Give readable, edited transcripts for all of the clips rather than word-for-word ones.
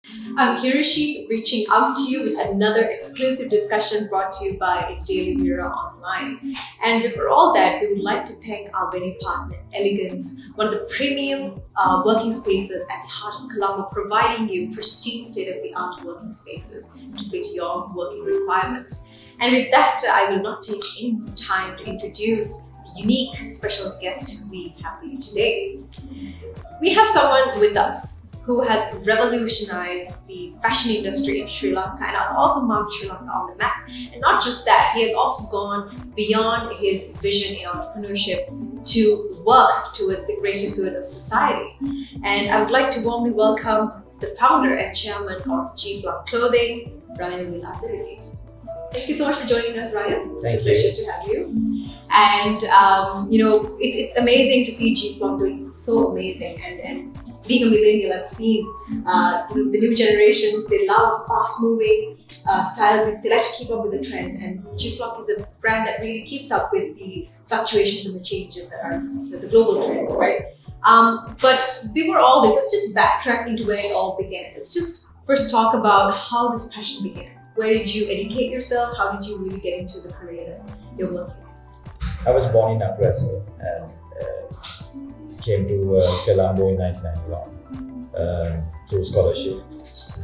I'm Hirushi, reaching out to you with another exclusive discussion brought to you by Daily Mirror Online. And before all that, we would like to thank our venue partner, Elegance, one of the premium working spaces at the heart of Colombo, providing you pristine state-of-the-art working spaces to fit your working requirements. And with that, I will not take any more time to introduce the unique special guest we have for you today. We have someone with us who has revolutionized the fashion industry in Sri Lanka and has also marked Sri Lanka on the map. And not just that, he has also gone beyond his vision in entrepreneurship to work towards the greater good of society. And I would like to warmly welcome the founder and chairman of GFlock Clothing, Ranil Wiladdarage. Thank you so much for joining us, Ryan. It's a pleasure to have you. And it's amazing to see GFlock doing so amazing. And being a millennial, I've seen the new generations. They love fast-moving styles. They like to keep up with the trends. And GFlock is a brand that really keeps up with the fluctuations and the changes that are the global trends, right? But before all this, let's just backtrack into where it all began. Let's just first talk about how this passion began. Where did you educate yourself? How did you really get into the career that you're working in? I was born in Akrasa and came to Colombo in 1991 through scholarship.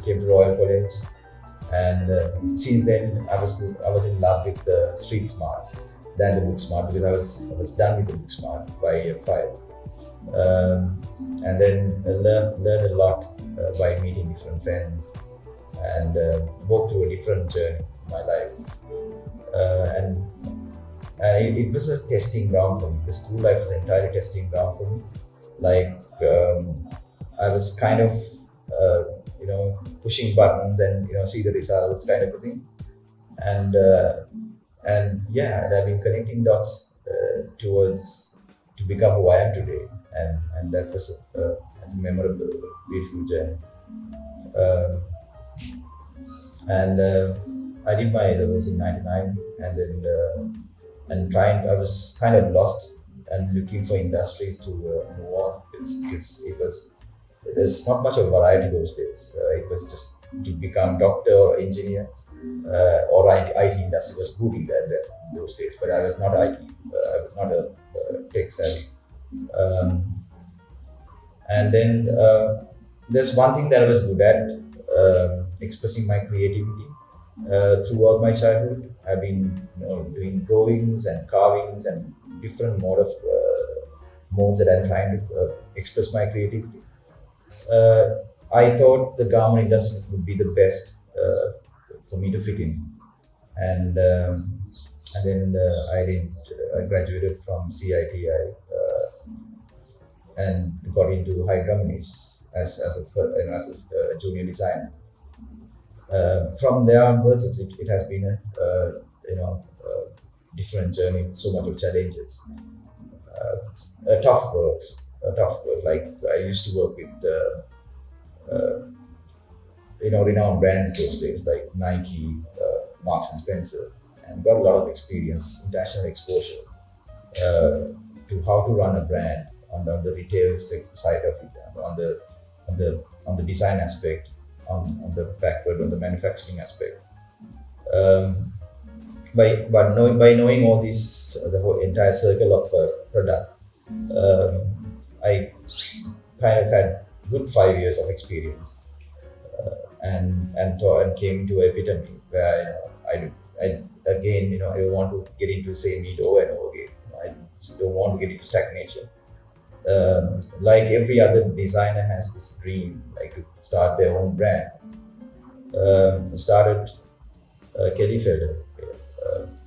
Came to Royal College, and since then I was in love with the street smart than the book smart, because I was done with the book smart by year 5, and then learned a lot by meeting different friends and walked through a different journey in my life, and it was a testing ground for me. The school life was an entirely testing ground for me. Like I was kind of pushing buttons and see the results kind of a thing, and I've been connecting dots to become who I am today, and that was a memorable, beautiful journey. I did my A-levels in '99, and then I was kind of lost and looking for industries to move on, because there's not much of variety those days. It was just to become doctor or engineer, or IT industry was booming those days. But I was not IT. I was not a tech savvy. And then there's one thing that I was good at, expressing my creativity. Throughout my childhood, I've been doing drawings and carvings and different modes that I'm trying to express my creativity. I thought the garment industry would be the best for me to fit in, and then I graduated from CITI and got into Hydraulics as a junior designer. From there onwards, it has been a different journey with so much of challenges. A tough work. Like I used to work with renowned brands those days, like Nike, Marks and Spencer, and got a lot of experience, international exposure to how to run a brand on the retail side of it, on the design aspect, on the manufacturing aspect. By knowing all this, the whole entire circle of product, I kind of had good 5 years of experience, and came to epitome where I again I don't want to get into the same meat over and over again. I just don't want to get into stagnation. Like every other designer has this dream, like to start their own brand. Started Kelly Felder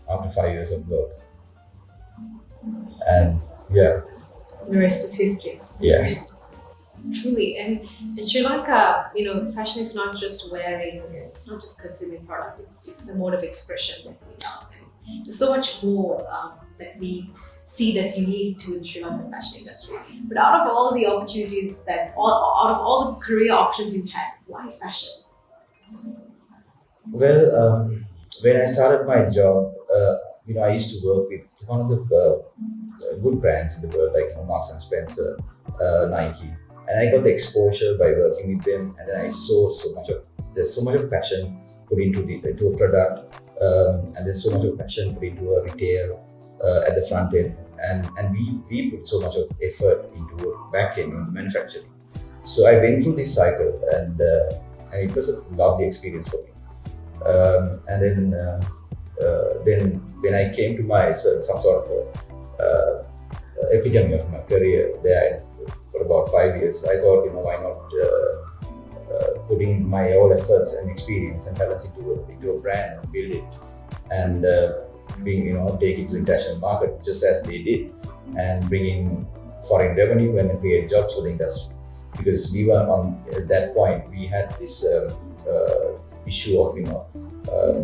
after 5 years of work, and the rest is history. Yeah. Truly, and in Sri Lanka, fashion is not just wearing, it's not just consuming product, it's a mode of expression that we love. And there's so much more that we see that's unique to the Sri Lankan fashion industry. But out of all the opportunities out of all the career options you had, why fashion? Well, when I started my job, I used to work with one of the good brands in the world, like Marks and Spencer, Nike, and I got the exposure by working with them, and then I saw there's so much of passion put into a product, and there's so much of passion put into a retail at the front end, and we put so much of effort into a back end in manufacturing. So I went through this cycle, and it was a lovely experience for me. Then when I came to my some sort of epitome of my career there for about 5 years, I thought, why not putting my all efforts and experience and talents into a brand and build it, and take it to the international market just as they did, and bring in foreign revenue and create jobs for the industry. Because we were at that point, we had this issue of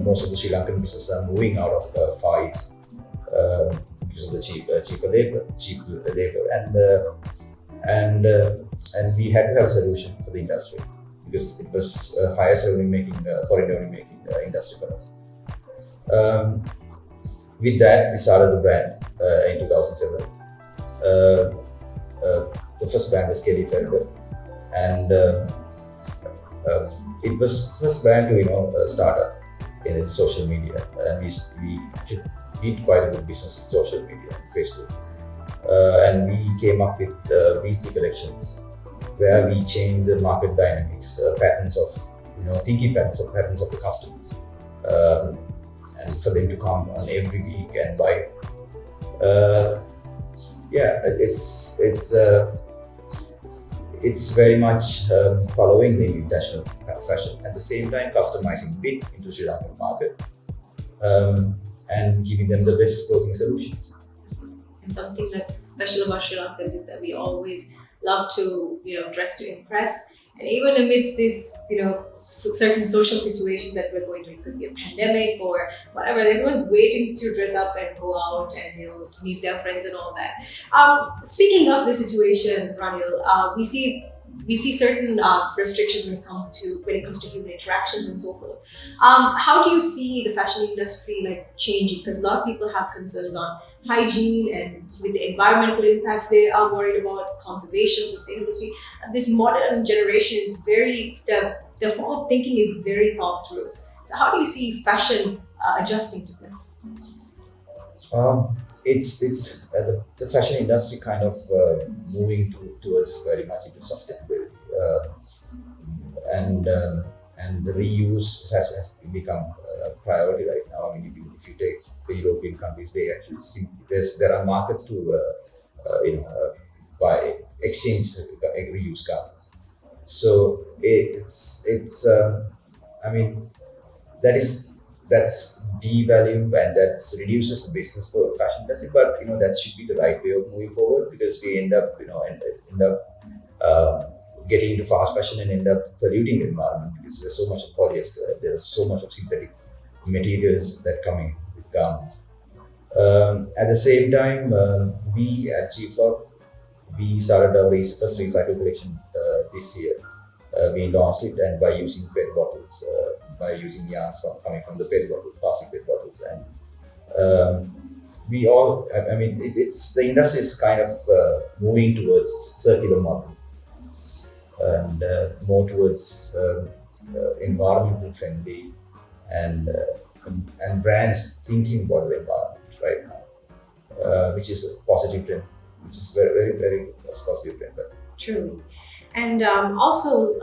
most of the Sri Lankan businesses are moving out of Far East because of the cheaper labor, and we had to have a solution for the industry, because it was highest foreign revenue making industry for us. With that, we started the brand in 2007. The first brand was Kelly Felder, and it was the first brand to start up in social media, and we did quite a good business in social media, Facebook, and we came up with weekly collections where we changed the market dynamics, patterns of thinking patterns of the customers, and for them to come on every week and buy. It's very much following the international fashion, at the same time customizing a bit into Sri Lankan market, and giving them the best clothing solutions. And something that's special about Sri Lankans is that we always love to, dress to impress. And even amidst this, certain social situations that we're going through, it could be a pandemic or whatever, everyone's waiting to dress up and go out and meet their friends and all that. Speaking of the situation, Ranil, we see certain restrictions when it comes to human interactions and so forth. How do you see the fashion industry changing? Because a lot of people have concerns on hygiene, and with the environmental impacts, they are worried about conservation, sustainability. This modern generation is the form of thinking is very thought through. So how do you see fashion adjusting to this? It's the fashion industry kind of moving towards very much into sustainability, and the reuse has become a priority right now. I mean, if you take the European countries, they actually see there are markets to buy exchange reuse garments. So that's devalue, and that's reduces the business for fashion industry. But that should be the right way of moving forward, because we end up getting into fast fashion and end up polluting the environment, because there's so much of polyester, there's so much of synthetic materials that come in with garments. At the same time, we at GFlock, we started our first recycle collection this year. We launched it, and by using PET bottles, by using yarns coming from the PET bottles, plastic PET bottles, and it's the industry is kind of moving towards circular model, and more towards environmental friendly, and brands thinking about the environment right now, which is a positive trend, which is very, very, very positive trend. True. And also,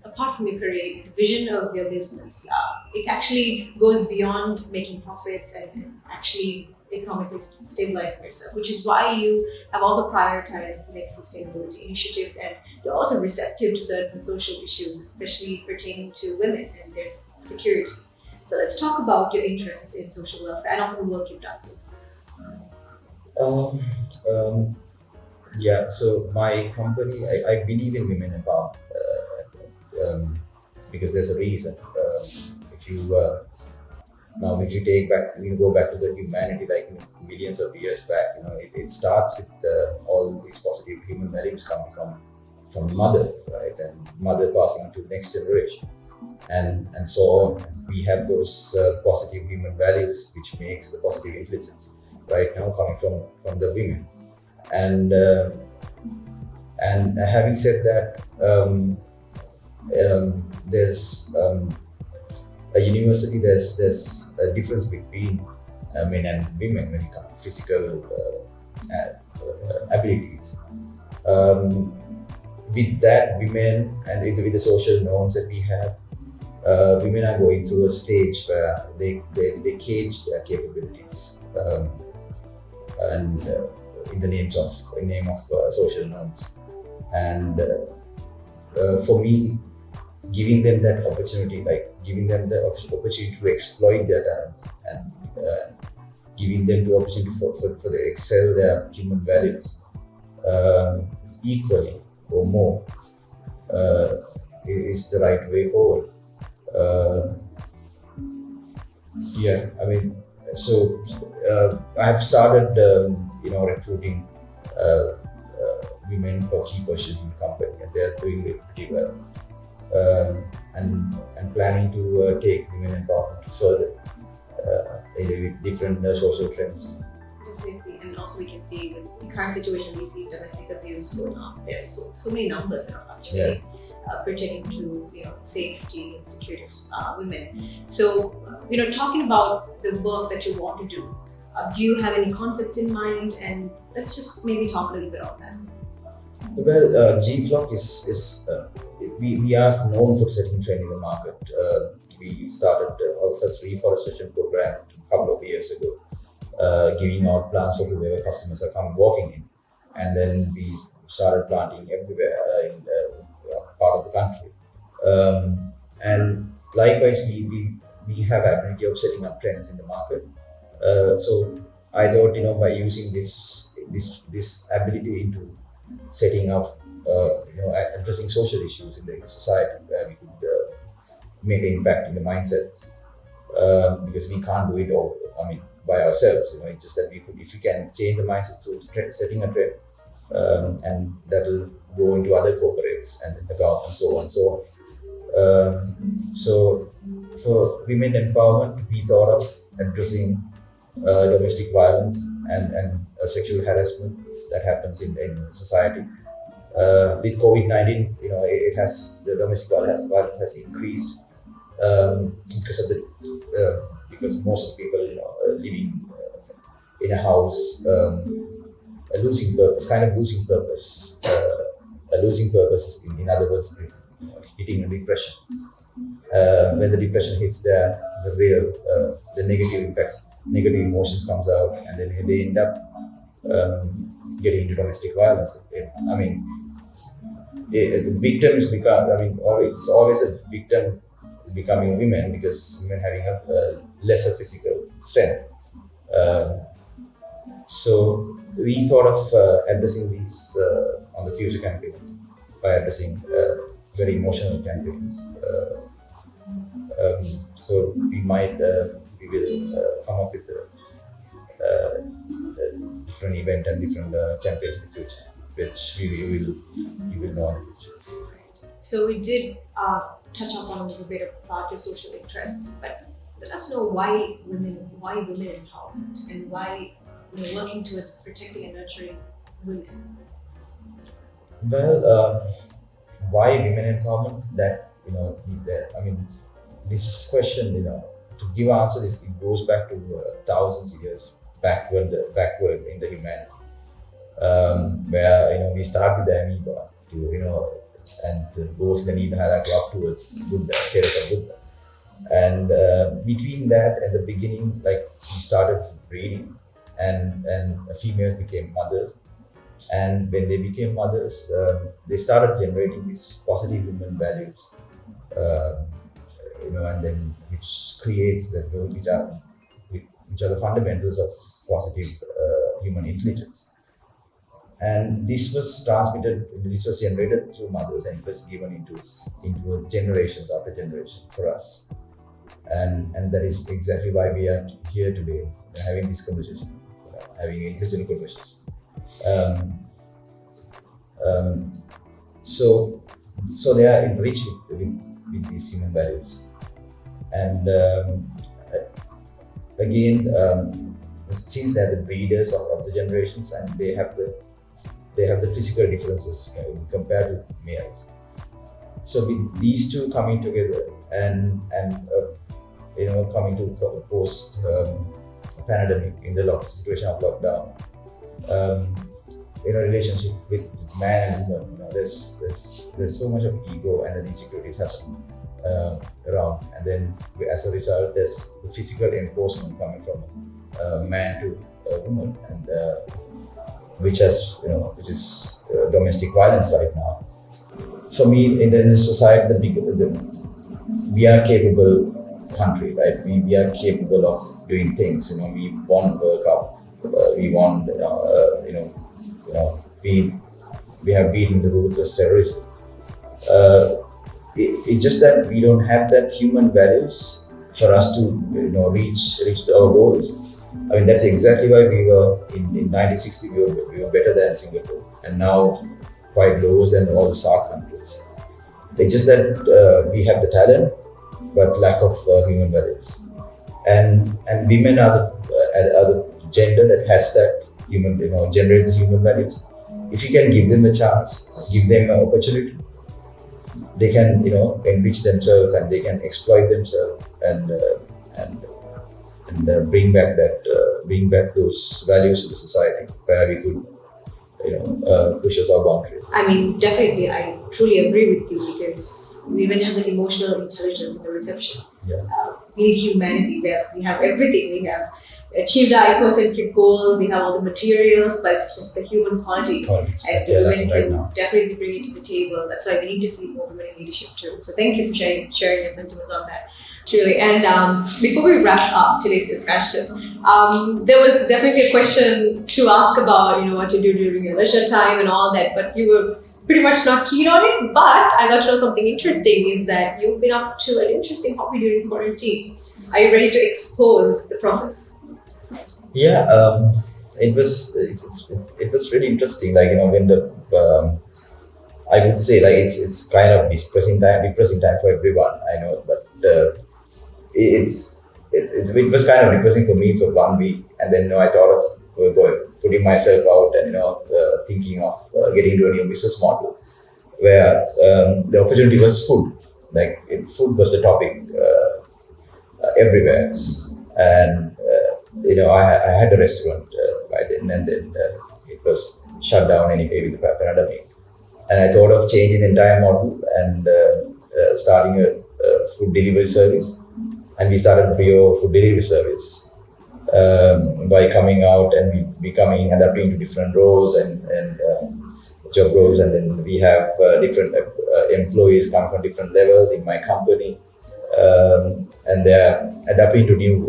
apart from your career, the vision of your business, it actually goes beyond making profits and actually economically stabilizing yourself, which is why you have also prioritized sustainability initiatives, and you're also receptive to certain social issues, especially pertaining to women and their security. So let's talk about your interests in social welfare and also the work you've done so far. Yeah, so my company, I believe in women empowerment, because there's a reason. If you go back to the humanity, millions of years back, it starts with all these positive human values coming from the mother, right, and mother passing on to the next generation, and so on. We have those positive human values, which makes the positive intelligence right now coming from the women. And And having said that, there's a university. There's a difference between men and women when it comes to physical abilities. Um, with that, women and with the social norms that we have, women are going through a stage where they cage their capabilities, and in the name of social norms. And for me, giving them that opportunity, like giving them the opportunity to exploit their talents, and giving them the opportunity for the excel their human values equally or more, is the right way forward. Uh, yeah, I mean, so I have started, recruiting women for key positions in the company, and they are doing it pretty well. And planning to take women empowerment further with different social trends. Definitely, and also we can see with the current situation, we see domestic abuse going on. There's so many numbers that are fluctuating, pertaining to the safety and security of women. So, talking about the work that you want to do you have any concepts in mind? And let's just maybe talk a little bit on that. Well, GFlock is we are known for setting trend in the market. We started our first reforestation program a couple of years ago, giving out plants for whoever customers are coming walking in, and then we started planting everywhere in part of the country. And likewise, we have ability of setting up trends in the market. So I thought, by using this ability into setting up, addressing social issues in the society, where we could make an impact in the mindsets, because we can't do it all. I mean, by ourselves. It's just that we could, if we can change the mindset through setting a trend, and that will go into other corporates and the government and so on and so on. So for women empowerment, we thought of addressing domestic violence and sexual harassment that happens in society. With COVID-19, the domestic violence has increased, because most of the people, living in a house, losing purpose, in other words, hitting a depression. When the depression hits, the negative emotions comes out, and then they end up getting into domestic violence. I mean, the victim is it's always a victim becoming women, because women having a lesser physical strength. So we thought of addressing these on the future campaigns by addressing very emotional campaigns. So we will come up with a different event and different campaigns in the future, which you will know in the future. So we did touch upon a little bit about your social interests, but let us know why women empowerment, and why working towards protecting and nurturing women. Well, why women empowerment? This question, to give answer this, it goes back to thousands of years backward in the humanity, where we start with the amoeba and goes in the Nila hierarchy up towards Buddha, Sheraka Buddha. And between that and the beginning, we started breeding, and females became mothers. And when they became mothers, they started generating these positive human values, and then which creates which are the fundamentals of positive human intelligence. And this was generated through mothers, and it was given into generations after generation for us. And that is exactly why we are here today, having this conversation, having an intelligent conversation. So they are enriched with these human values. And again, since they are the breeders of the generations, and they have they have the physical differences compared to males. So with these two coming together and coming to post pandemic in the situation of lockdown, relationship with man and woman, there's so much of ego and insecurities happening around, and then as a result, there's the physical enforcement coming from man to a woman, and which is domestic violence right now. For me, in the society, we are capable country, right? We are capable of doing things. We want World Cup. We want, we have beaten the ruthless terrorism. It's just that we don't have that human values for us to, reach our goals. I mean, that's exactly why we were in 1960. We were better than Singapore, and now quite lower than all the SAARC countries. It's just that we have the talent, but lack of human values. And women are the gender that has that generates the human values. If you can give them a chance, give them an opportunity, they can enrich themselves and they can exploit themselves and bring back those values to the society where we could pushes our boundaries. I mean, definitely, I truly agree with you, because women have the emotional intelligence and the reception. Yeah. We need humanity where we have everything. We have achieved our ecocentric goals, we have all the materials, but it's just the human quality. And women can definitely bring it to the table. That's why we need to see more women in leadership too. So thank you for sharing your sentiments on that. Truly. And before we wrap up today's discussion, there was definitely a question to ask about, what you do during your leisure time and all that, but you were pretty much not keen on it. But I got to know something interesting is that you've been up to an interesting hobby during quarantine. Are you ready to expose the process? Yeah, it was really interesting. Like, when the I would say, like, it's kind of depressing time for everyone. I know, but it was kind of depressing for me for 1 week, and then I thought of putting myself out and thinking of getting into a new business model where the opportunity was food. Like, food was the topic everywhere, and I had a restaurant by then, and then it was shut down anyway with the pandemic, and I thought of changing the entire model and starting a food delivery service. And we started Brio food delivery service by coming out and adapting to different roles and job roles. And then we have different employees come from different levels in my company, and they're adapting to new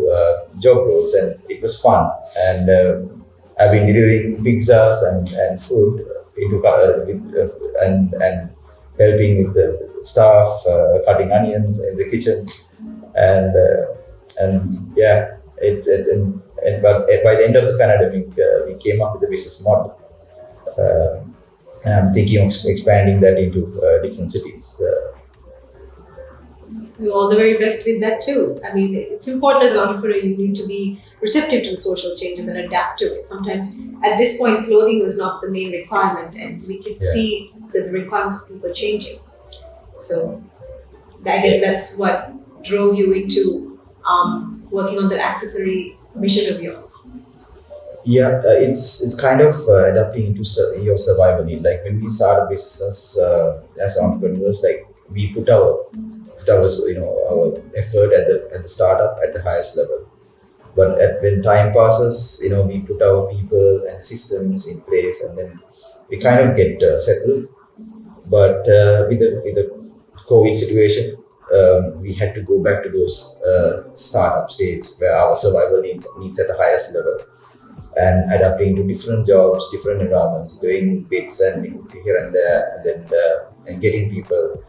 job roles. And it was fun. And I've been delivering pizzas and food and helping with the staff, cutting onions in the kitchen. And but by the end of the pandemic, we came up with a business model, and I'm thinking of expanding that into different cities. All the very best with that too. I mean, it's important as an entrepreneur, you need to be receptive to the social changes and adapt to it. Sometimes at this point, clothing was not the main requirement, and we could see that the requirements of people changing. So I guess that's what drove you into working on that accessory mission of yours. Yeah, it's kind of adapting into your survival need. Like, when we start a business as entrepreneurs, like, we put our effort at the startup at the highest level. But when time passes, we put our people and systems in place, and then we kind of get settled. But with the COVID situation, we had to go back to those startup stage where our survival needs at the highest level, and adapting to different jobs, different environments, doing bits and here and there, and then and getting people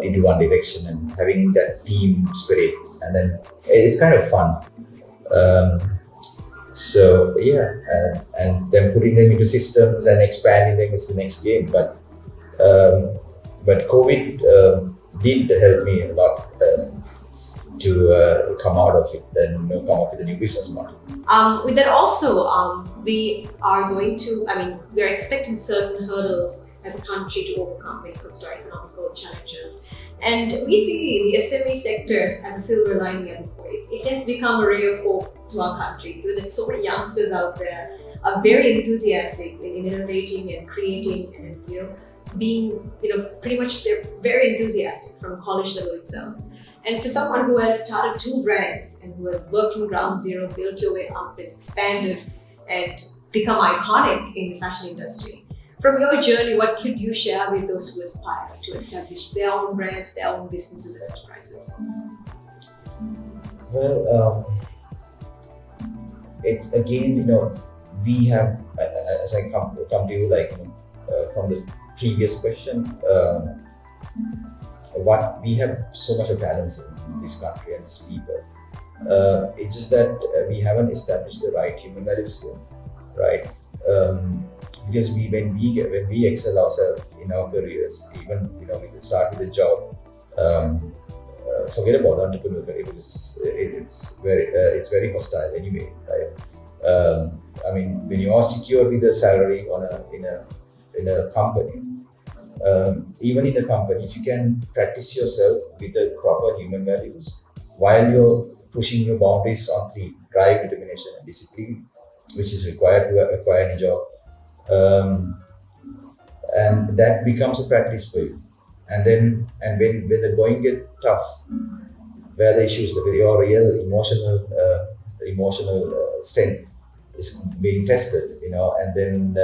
into one direction and having that team spirit, and then it's kind of fun. And then putting them into systems and expanding them is the next game. But COVID did help me a lot to come out of it, then come up with a new business model. With that also, we are going to, we are expecting certain hurdles as a country to overcome when it comes to our economical challenges. And we see the SME sector as a silver lining at this point. It has become a ray of hope to our country, with so many youngsters out there are very enthusiastic in innovating and creating and being, pretty much they're very enthusiastic from college level itself. And for someone who has started 2 brands and who has worked from ground zero, built your way up and expanded and become iconic in the fashion industry, from your journey, what could you share with those who aspire to establish their own brands, their own businesses and enterprises? Well, it's again, we have, as I come to you, from the previous question, what we have so much of balance in this country and these people. It's just that we haven't established the right human values here, right? Because when we excel ourselves in our careers, even we start with a job. Forget about the entrepreneur career because it's very hostile anyway, right? When you are secure with a salary in a company, even in the company, if you can practice yourself with the proper human values while you're pushing your boundaries on 3: drive, determination, and discipline, which is required to acquire any job, and that becomes a practice for you. And when the going get tough, where the issues, your real emotional strength is being tested, and then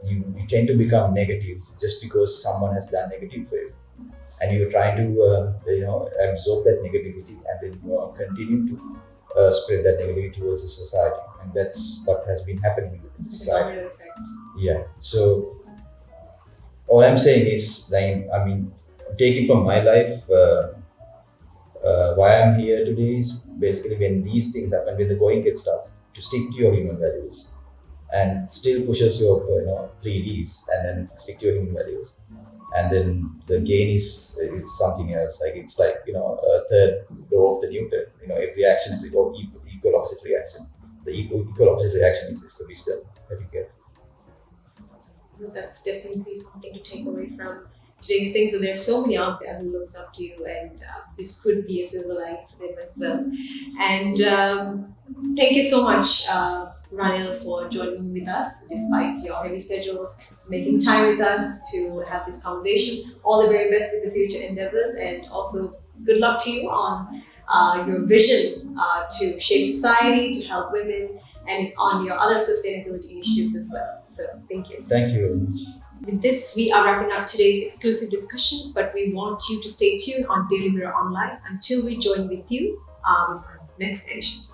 you tend to become negative just because someone has done negative for you, and you're trying to absorb that negativity, and then continue to spread that negativity towards the society, and that's what has been happening in the society. Yeah. So all I'm saying is, taking from my life, why I'm here today is basically when these things happen, when the going gets tough, to stick to your human values and still pushes your 3Ds, and then stick to your human values, and then the gain is something else. It's like a third law of the Newton. Every action is equal opposite reaction. The equal opposite reaction is the wisdom that you get. That's definitely something to take away from today's things. So there are so many out there who looks up to you, and this could be a silver lining for them as well. And thank you so much, Ranil, for joining with us despite your heavy schedules, making time with us to have this conversation. All the very best with the future endeavors, and also good luck to you on your vision to shape society, to help women, and on your other sustainability initiatives as well. So thank you. Thank you very much. With this, we are wrapping up today's exclusive discussion, but we want you to stay tuned on Daily Mirror Online until we join with you on our next edition.